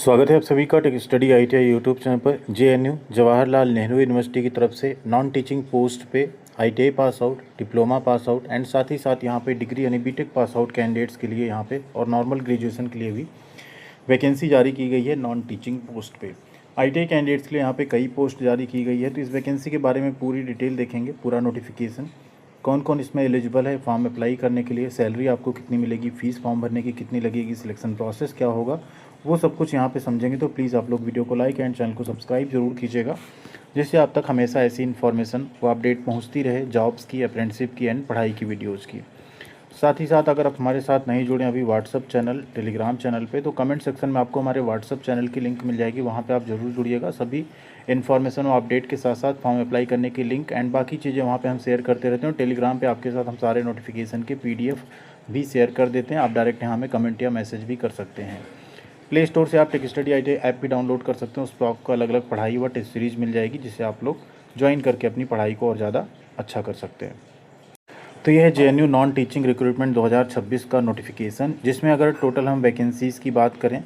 स्वागत है आप सभी का tech study ITI YouTube channel पर। JNU जवाहरलाल नेहरू यूनिवर्सिटी की तरफ से नॉन टीचिंग पोस्ट पे ITI pass out, diploma pass out and साथ ही साथ यहाँ पे डिग्री यानी बीटेक पास आउट कैंडिडेट्स के लिए यहाँ पे और नॉर्मल ग्रेजुएशन के लिए भी वैकेंसी जारी की गई है नॉन टीचिंग पोस्ट पे। ITI कैंडिडेट्स के लिए यहाँ पे कई पोस्ट जारी की गई है, तो इस वैकेंसी के बारे में पूरी डिटेल देखेंगे, पूरा नोटिफिकेशन, कौन कौन इसमें एलिजिबल है फॉर्म अप्लाई करने के लिए, सैलरी आपको कितनी मिलेगी, फ़ीस फॉर्म भरने की कितनी लगेगी, सिलेक्शन प्रोसेस क्या होगा, वो सब कुछ यहाँ पे समझेंगे। तो प्लीज़ आप लोग वीडियो को लाइक एंड चैनल को सब्सक्राइब जरूर कीजिएगा, जिससे आप तक हमेशा ऐसी इन्फॉर्मेशन व अपडेट पहुँचती रहे जॉब्स की, अप्रेंटिसशिप की एंड पढ़ाई की वीडियोज़ की। साथ ही साथ अगर आप हमारे साथ नहीं जुड़े अभी व्हाट्सअप चैनल, टेलीग्राम चैनल पे, तो कमेंट सेक्शन में आपको हमारे व्हाट्सअप चैनल की लिंक मिल जाएगी, वहाँ पे आप ज़रूर जुड़िएगा। सभी इन्फॉर्मेशन और अपडेट के साथ साथ फॉर्म अप्लाई करने की लिंक एंड बाकी चीज़ें वहाँ पे हम शेयर करते रहते हैं। टेलीग्राम पे आपके साथ हम सारे नोटिफिकेशन के PDF भी शेयर कर देते हैं। आप डायरेक्ट यहाँ हमें कमेंट या मैसेज भी कर सकते हैं। प्ले स्टोर से आप टेक स्टडी ITI ऐप भी डाउनलोड कर सकते हैं। उस पर आपको अलग अलग पढ़ाई व टेस्ट सीरीज़ मिल जाएगी, जिससे आप लोग ज्वाइन करके अपनी पढ़ाई को और ज़्यादा अच्छा कर सकते हैं। तो यह है JNU नॉन टीचिंग रिक्रूटमेंट 2026 का नोटिफिकेशन, जिसमें अगर टोटल हम वैकेंसीज़ की बात करें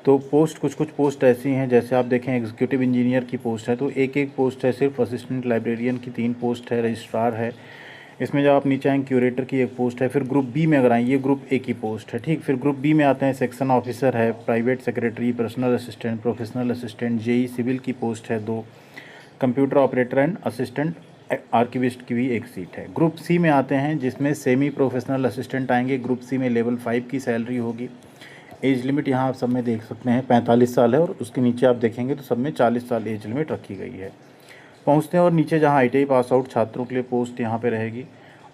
तो पोस्ट कुछ पोस्ट ऐसी हैं, जैसे आप देखें एग्जीक्यूटिव इंजीनियर की पोस्ट है तो एक पोस्ट है, सिर्फ असिस्टेंट लाइब्रेरियन की 3 पोस्ट है, रजिस्ट्रार है। इसमें जब आप नीचे आएँ क्यूरेटर की 1 पोस्ट है। फिर ग्रुप बी में अगर आएँ, ये ग्रुप A की पोस्ट है, ठीक। फिर ग्रुप बी में आते हैं सेक्शन ऑफिसर है, private secretary, personal assistant, professional assistant, JE civil की पोस्ट है 2, computer operator and assistant archivist की भी 1 सीट है। ग्रुप सी में आते हैं, जिसमें सेमी प्रोफेशनल असिस्टेंट आएंगे। ग्रुप सी में लेवल 5 की सैलरी होगी। एज लिमिट यहाँ आप सब में देख सकते हैं 45 साल है, और उसके नीचे आप देखेंगे तो सब में 40 साल एज लिमिट रखी गई है। पहुँचते हैं और नीचे जहाँ ITI पास आउट छात्रों के लिए पोस्ट यहाँ पे रहेगी।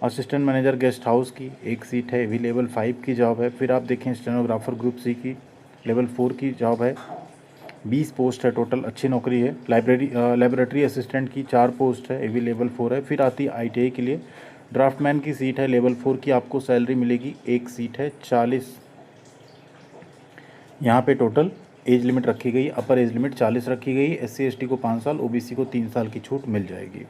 असिस्टेंट मैनेजर गेस्ट हाउस की 1 सीट है, भी लेवल 5 की जॉब है। फिर आप देखें स्टेनोग्राफर ग्रुप सी की लेवल 4 की जॉब है, 20 पोस्ट है टोटल, अच्छी नौकरी है। लेबोरेटरी असिस्टेंट की 4 पोस्ट है, ये भी लेवल 4 है। फिर आती है ITI के लिए ड्राफ्टमैन की सीट है, लेवल 4 की, आपको सैलरी मिलेगी, 1 सीट है, 40। यहाँ पे टोटल एज लिमिट रखी गई, अपर एज लिमिट 40 रखी गई। SC ST को 5 साल, OBC को 3 साल की छूट मिल जाएगी।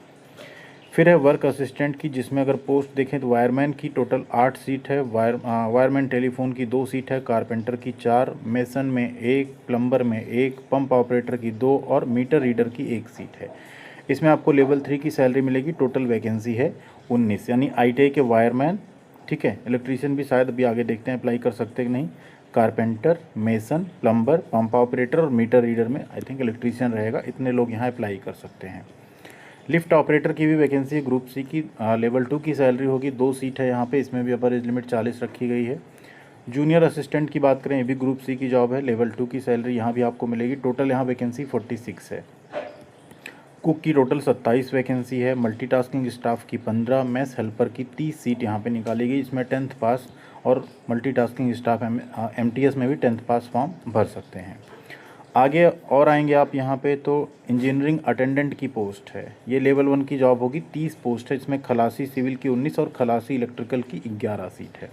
फिर है वर्क असिस्टेंट की, जिसमें अगर पोस्ट देखें तो वायरमैन की टोटल 8 सीट है, वायरमैन टेलीफोन की 2 सीट है, कारपेंटर की 4, मेसन में 1, प्लम्बर में 1, पंप ऑपरेटर की 2 और मीटर रीडर की 1 सीट है। इसमें आपको लेवल 3 की सैलरी मिलेगी। टोटल वैकेंसी है 19, यानी ITI के वायरमैन, ठीक है। इलेक्ट्रीशियन भी शायद अभी आगे देखते हैं अप्लाई कर सकते हैं कि नहीं। Carpenter, mason, plumber, pump operator और मीटर रीडर में आई थिंक इलेक्ट्रीशियन रहेगा, इतने लोग यहाँ अप्लाई कर सकते हैं। लिफ्ट ऑपरेटर की भी वैकेंसी ग्रुप सी की, लेवल 2 की सैलरी होगी, 2 सीट है यहाँ पे, इसमें भी अपर एज लिमिट 40 रखी गई है। जूनियर असिस्टेंट की बात करें, ये भी ग्रुप सी की जॉब है, लेवल 2 की सैलरी यहाँ भी आपको मिलेगी। टोटल यहाँ वैकेंसी 46 है। कुक की टोटल 27 वैकेंसी है। मल्टीटास्किंग स्टाफ की 15, मैस हेल्पर की 30 सीट यहाँ पे निकाली गई। इसमें 10th पास और मल्टीटास्किंग स्टाफ MTS में भी 10th पास फॉर्म भर सकते हैं। आगे और आएंगे आप यहाँ पे तो इंजीनियरिंग अटेंडेंट की पोस्ट है, ये लेवल 1 की जॉब होगी, 30 पोस्ट है। इसमें खलासी सिविल की 19 और खलासी इलेक्ट्रिकल की 11 सीट है।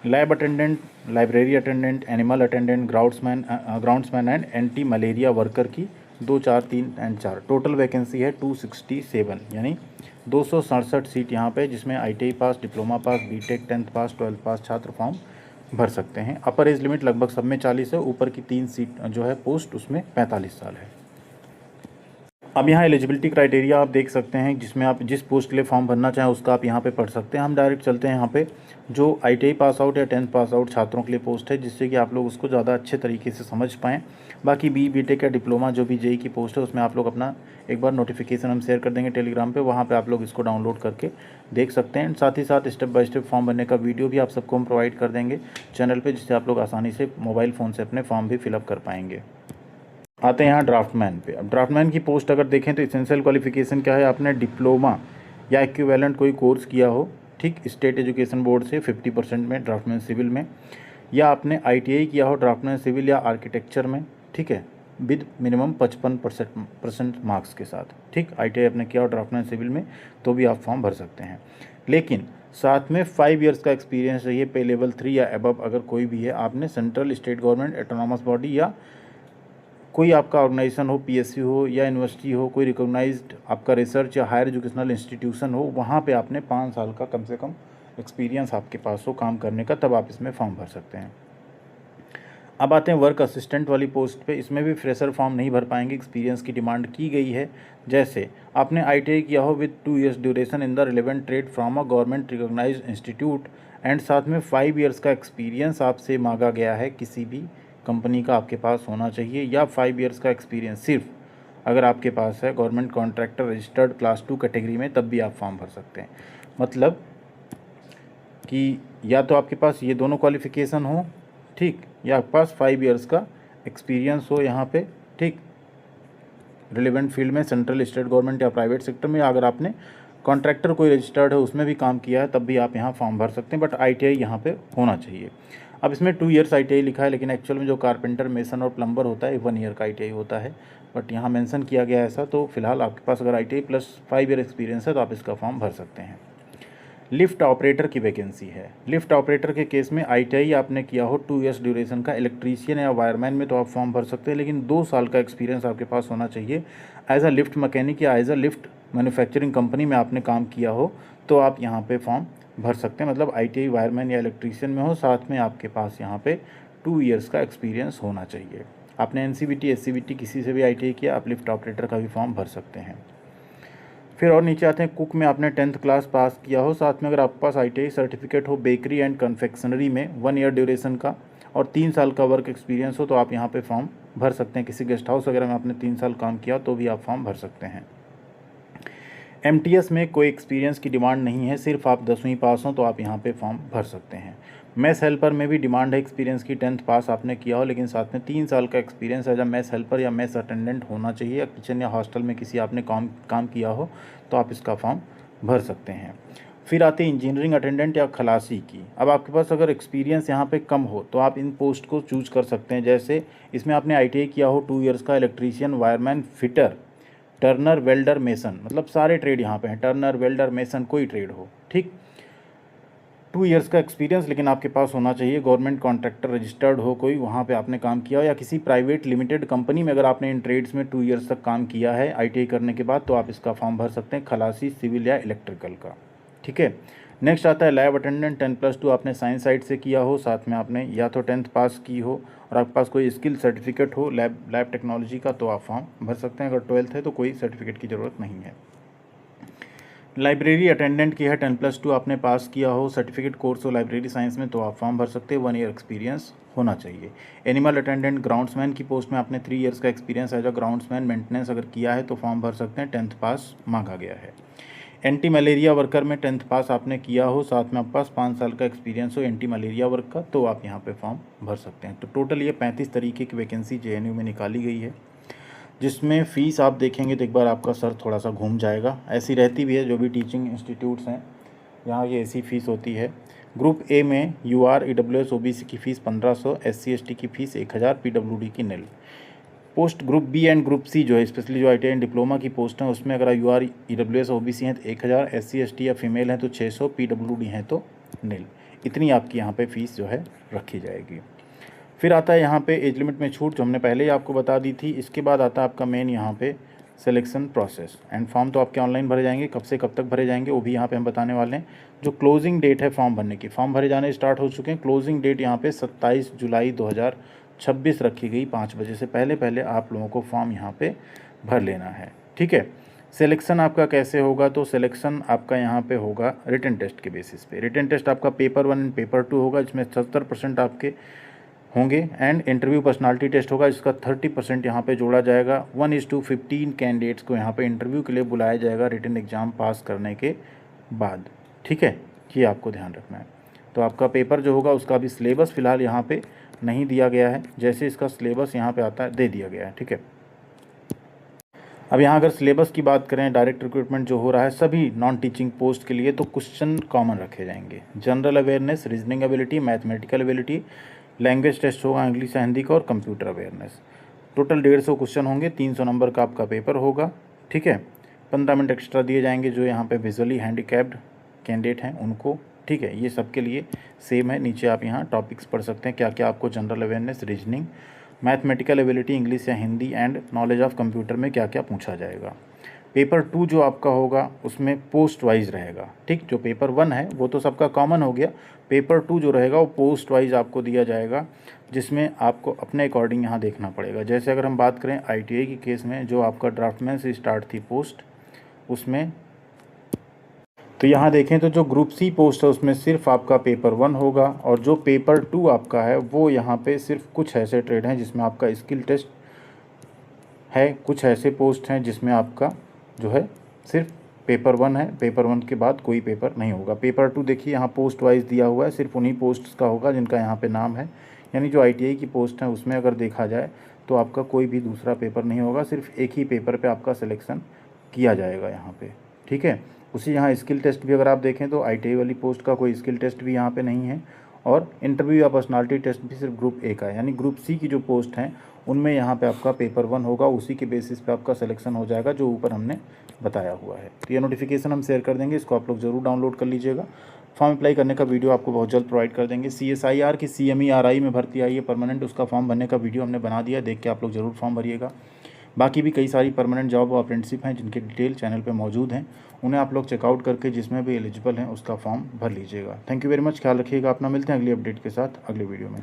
Lab attendant, library attendant, animal attendant, groundsman and anti malaria worker की 2, 4, 3 एंड 4। टोटल वैकेंसी है 267, यानी 267 सीट यहाँ पे, जिसमें ITI पास, डिप्लोमा पास, बीटेक, 10th पास, 12th पास छात्र फॉर्म भर सकते हैं। अपर एज लिमिट लगभग सब में 40 है, ऊपर की 3 सीट जो है पोस्ट उसमें 45 साल है। अब यहाँ एलिजिबिलिटी क्राइटेरिया आप देख सकते हैं, जिसमें आप जिस पोस्ट के लिए फॉर्म भरना चाहें उसका आप यहाँ पे पढ़ सकते हैं। हम डायरेक्ट चलते हैं यहाँ पे जो ITI पास आउट या 10th पास आउट छात्रों के लिए पोस्ट है, जिससे कि आप लोग उसको ज़्यादा अच्छे तरीके से समझ पाएँ। बाकी बीटेक या डिप्लोमा जो भी JE की पोस्ट है, उसमें आप लोग अपना एक बार नोटिफिकेशन हम शेयर कर देंगे टेलीग्राम पर, वहाँ पर आप लोग इसको डाउनलोड करके देख सकते हैं। साथ ही साथ स्टेप बाय स्टेप फॉर्म भरने का वीडियो भी आप सबको हम प्रोवाइड कर देंगे चैनल पर, जिससे आप लोग आसानी से मोबाइल फ़ोन से अपने फॉर्म भी फिलअप कर पाएंगे। आते हैं यहाँ ड्राफ्टमैन पे। अब ड्राफ्टमैन की पोस्ट अगर देखें तो इसेंशियल क्वालिफिकेशन क्या है, आपने डिप्लोमा या इक्विवेलेंट कोई कोर्स किया हो, ठीक, स्टेट एजुकेशन बोर्ड से 50% में ड्राफ्टमैन सिविल में, या आपने ITI किया हो ड्राफ्टमैन सिविल या आर्किटेक्चर में, ठीक है, विद मिनिमम 55% मार्क्स के साथ, ठीक। ITI आपने किया हो ड्राफ्टमैन सिविल में तो भी आप फॉर्म भर सकते हैं, लेकिन साथ में 5 ईयर्स का एक्सपीरियंस चाहिए। पे लेवल 3 या अबव अगर कोई भी है, आपने central, state government, autonomous body या कोई आपका ऑर्गेनाइजेशन हो, PSU हो या यूनिवर्सिटी हो, कोई रिकॉग्नाइज्ड आपका रिसर्च या हायर एजुकेशनल इंस्टीट्यूशन हो, वहाँ पे आपने 5 साल का कम से कम एक्सपीरियंस आपके पास हो काम करने का, तब आप इसमें फॉर्म भर सकते हैं। अब आते हैं वर्क असिस्टेंट वाली पोस्ट पे। इसमें भी फ्रेशर फॉर्म नहीं भर पाएंगे, एक्सपीरियंस की डिमांड की गई है। जैसे आपने ITI किया हो with 2 years duration in the relevant trade from a government recognised institute and साथ में 5 years का एक्सपीरियंस आपसे मांगा गया है, किसी भी कंपनी का आपके पास होना चाहिए, या 5 years का एक्सपीरियंस सिर्फ अगर आपके पास है government contractor registered class 2 category में, तब भी आप फॉर्म भर सकते हैं। मतलब कि या तो आपके पास ये दोनों क्वालिफ़िकेशन हो, ठीक, या आपके पास 5 years का एक्सपीरियंस हो यहाँ पे, ठीक, रिलेवेंट फील्ड में, सेंट्रल स्टेट गवर्नमेंट या प्राइवेट सेक्टर में, अगर आपने कॉन्ट्रैक्टर कोई रजिस्टर्ड है उसमें भी काम किया है, तब भी आप यहाँ फॉर्म भर सकते हैं। बट ITI यहाँ पे होना चाहिए। अब इसमें 2 years ITI लिखा है, लेकिन एक्चुअल में जो कारपेंटर, मेसन और प्लम्बर होता है 1 year का ITI होता है, बट यहाँ मेंशन किया गया है ऐसा। तो फिलहाल आपके पास अगर ITI प्लस 5 year एक्सपीरियंस है तो आप इसका फॉर्म भर सकते हैं। लिफ्ट ऑपरेटर की वैकेंसी है। लिफ्ट ऑपरेटर के केस में ITI आपने किया हो 2 years ड्यूरेशन का, इलेक्ट्रीशियन या वायरमैन में तो आप फॉर्म भर सकते हैं, लेकिन 2 साल का एक्सपीरियंस आपके पास होना चाहिए। एज अ लिफ्ट मैकेनिक या as a lift manufacturing company में आपने काम किया हो तो आप यहाँ पे फॉर्म भर सकते हैं। मतलब ITI वायरमैन या इलेक्ट्रीशियन में हो, साथ में आपके पास यहाँ पे 2 years का एक्सपीरियंस होना चाहिए। आपने NCVT SCVT किसी से भी ITI किया, आप लिफ्ट ऑपरेटर का भी फॉर्म भर सकते हैं। फिर और नीचे आते हैं, कुक में आपने 10th क्लास पास किया हो, साथ में अगर आपके पास ITI सर्टिफिकेट हो बेकरी एंड कन्फेक्शनरी में 1 year ड्यूरेशन का और 3 साल का वर्क एक्सपीरियंस हो, तो आप यहाँ पे फॉर्म भर सकते हैं। किसी गेस्ट हाउस वगैरह में आपने 3 साल काम किया तो भी आप फॉर्म भर सकते हैं। MTS में कोई एक्सपीरियंस की डिमांड नहीं है, सिर्फ आप 10वीं पास हो तो आप यहाँ पे फॉर्म भर सकते हैं। मेस हेल्पर में भी डिमांड है एक्सपीरियंस की, 10th पास आपने किया हो, लेकिन साथ में 3 साल का experience as a mess helper या मेस अटेंडेंट होना चाहिए, या किचन या हॉस्टल में किसी आपने काम किया हो तो आप इसका फॉर्म भर सकते हैं। फिर आती है इंजीनियरिंग अटेंडेंट या खलासी की। अब आपके पास अगर एक्सपीरियंस यहाँ पे कम हो तो आप इन पोस्ट को चूज कर सकते हैं। जैसे इसमें आपने ITI किया हो 2 years का, electrician, wireman, fitter, Turner, welder, mason, मतलब सारे ट्रेड यहाँ पे हैं, टर्नर, वेल्डर, मेसन, कोई ट्रेड हो, ठीक। 2 years का एक्सपीरियंस लेकिन आपके पास होना चाहिए, गवर्नमेंट कॉन्ट्रैक्टर रजिस्टर्ड हो कोई, वहाँ पे आपने काम किया हो, या किसी प्राइवेट लिमिटेड कंपनी में अगर आपने इन ट्रेड्स में 2 years तक काम किया है ITI करने के बाद, तो आप इसका फॉर्म भर सकते हैं, खलासी, सिविल या इलेक्ट्रिकल का, ठीक है। नेक्स्ट आता है लैब अटेंडेंट, 10+2 आपने साइंस साइड से किया हो, साथ में आपने या तो 10th पास की हो और आपके पास कोई स्किल सर्टिफिकेट हो लैब टेक्नोलॉजी का, तो आप फॉर्म भर सकते हैं। अगर 12th है तो कोई सर्टिफिकेट की ज़रूरत नहीं है। लाइब्रेरी अटेंडेंट की है, 10+2 आपने पास किया हो, सर्टिफिकेट कोर्स हो लाइब्रेरी साइंस में, तो आप फॉर्म भर सकते हैं, 1 year एक्सपीरियंस होना चाहिए। एनिमल अटेंडेंट ग्राउंड्समैन की पोस्ट में आपने 3 years का experience as a groundsman maintenance अगर किया है तो फॉर्म भर सकते हैं, 10th पास मांगा गया है। एंटी मलेरिया वर्कर में 10th पास आपने किया हो, साथ में आपके पास 5 साल का एक्सपीरियंस हो एंटी मलेरिया वर्क का, तो आप यहाँ पे फॉर्म भर सकते हैं। तो टोटल ये 35 तरीके की वैकेंसी JNU में निकाली गई है, जिसमें फ़ीस आप देखेंगे तो एक बार आपका सर थोड़ा सा घूम जाएगा। ऐसी रहती भी है, जो भी टीचिंग इंस्टीट्यूट्स हैं यहाँ ये ऐसी फ़ीस होती है। ग्रुप A में UR EWS OBC की फ़ीस 1500, SC ST की फ़ीस 1000, PWD की nil। Post group B and group C जो है, स्पेशली जो ITI एंड डिप्लोमा की पोस्ट हैं, उसमें अगर UR EWS OBC हैं तो 1000, SC ST या फीमेल हैं तो 600, PWD हैं तो nil। इतनी आपकी यहाँ पे फ़ीस जो है रखी जाएगी। फिर आता है यहाँ पे एज लिमिट में छूट, जो हमने पहले ही आपको बता दी थी। इसके बाद आता है आपका मेन यहाँ पे सिलेक्शन प्रोसेस एंड फॉर्म तो आपके ऑनलाइन भरे जाएंगे, कब से कब तक भरे जाएंगे वो भी यहाँ पे हम बताने वाले हैं। जो क्लोजिंग डेट है फॉर्म भरने की, फॉर्म भरे जाने स्टार्ट हो चुके हैं, क्लोजिंग डेट यहाँ पे 27 जुलाई 2026 रखी गई। 5 बजे से पहले पहले आप लोगों को फॉर्म यहाँ पे भर लेना है, ठीक है। सिलेक्शन आपका कैसे होगा, तो सिलेक्शन आपका यहाँ पे होगा रिटन टेस्ट के बेसिस पे। रिटन टेस्ट आपका पेपर 1 एंड पेपर 2 होगा, जिसमें 70% आपके होंगे, एंड इंटरव्यू पर्सनालिटी टेस्ट होगा, जिसका 30% यहाँ पे जोड़ा जाएगा। 1:15 कैंडिडेट्स को यहाँ पे इंटरव्यू के लिए बुलाया जाएगा रिटन एग्ज़ाम पास करने के बाद, ठीक है, ये आपको ध्यान रखना है। तो आपका पेपर जो होगा उसका भी सिलेबस फ़िलहाल यहाँ पे नहीं दिया गया है, जैसे इसका सिलेबस यहाँ पे आता है दे दिया गया है, ठीक है। अब यहाँ अगर सिलेबस की बात करें, डायरेक्ट रिक्रूटमेंट जो हो रहा है सभी नॉन टीचिंग पोस्ट के लिए, तो क्वेश्चन कॉमन रखे जाएंगे। General awareness, reasoning ability, mathematical ability, language test होगा इंग्लिश या हिंदी का, और कंप्यूटर अवेयरनेस। टोटल 150 क्वेश्चन होंगे, 300 नंबर का आपका पेपर होगा, ठीक है। 15 मिनट एक्स्ट्रा दिए जाएंगे जो यहाँ पे विजुअली हैंडीकैप्ड कैंडिडेट हैं उनको, ठीक है। ये सबके लिए सेम है, नीचे आप यहाँ टॉपिक्स पढ़ सकते हैं क्या क्या आपको general awareness, reasoning, mathematical ability, English या Hindi and knowledge of computer में क्या क्या पूछा जाएगा। पेपर 2 जो आपका होगा उसमें पोस्ट वाइज रहेगा, ठीक। जो पेपर 1 है वो तो सबका कॉमन हो गया, पेपर 2 जो रहेगा वो पोस्ट वाइज आपको दिया जाएगा, जिसमें आपको अपने अकॉर्डिंग यहाँ देखना पड़ेगा। जैसे अगर हम बात करें ITI की केस में, जो आपका ड्राफ्टमैन से स्टार्ट थी पोस्ट, उसमें तो यहाँ देखें तो जो ग्रुप सी पोस्ट है उसमें सिर्फ आपका पेपर 1 होगा, और जो पेपर 2 आपका है वो यहाँ पे सिर्फ कुछ ऐसे ट्रेड हैं जिसमें आपका स्किल टेस्ट है, कुछ ऐसे पोस्ट हैं जिसमें आपका जो है सिर्फ पेपर 1 है, पेपर 1 के बाद कोई पेपर नहीं होगा। पेपर 2 देखिए यहाँ पोस्ट वाइज दिया हुआ है, सिर्फ उन्हीं पोस्ट्स का होगा जिनका यहाँ पे नाम है, यानी जो ITI की पोस्ट है उसमें अगर देखा जाए तो आपका कोई भी दूसरा पेपर नहीं होगा, सिर्फ एक ही पेपर पे आपका सिलेक्शन किया जाएगा यहाँ पे, ठीक है। उसी यहाँ स्किल टेस्ट भी अगर आप देखें तो ITI वाली पोस्ट का कोई स्किल टेस्ट भी यहाँ पे नहीं है, और इंटरव्यू या पर्सनालिटी टेस्ट भी सिर्फ ग्रुप A का है, यानी ग्रुप C की जो पोस्ट हैं उनमें यहाँ पे आपका पेपर 1 होगा, उसी के बेसिस पे आपका सिलेक्शन हो जाएगा जो ऊपर हमने बताया हुआ है। तो ये नोटिफिकेशन हम शेयर कर देंगे, इसको आप लोग ज़रूर डाउनलोड कर लीजिएगा। फॉर्म अप्लाई करने का वीडियो आपको बहुत जल्द प्रोवाइड कर देंगे। CSIR की CME-RI में भर्ती आई है परमानेंट, उसका फॉर्म भरने का वीडियो हमने बना दिया, देख के आप लोग ज़रूर फॉर्म भरिएगा। बाकी भी कई सारी परमानेंट जॉब और अप्रेंटिसशिप हैं जिनके डिटेल चैनल पे मौजूद हैं, उन्हें आप लोग चेकआउट करके जिसमें भी एलिजिबल हैं उसका फॉर्म भर लीजिएगा। थैंक यू वेरी मच, ख्याल रखिएगा अपना, मिलते हैं अगली अपडेट के साथ अगले वीडियो में।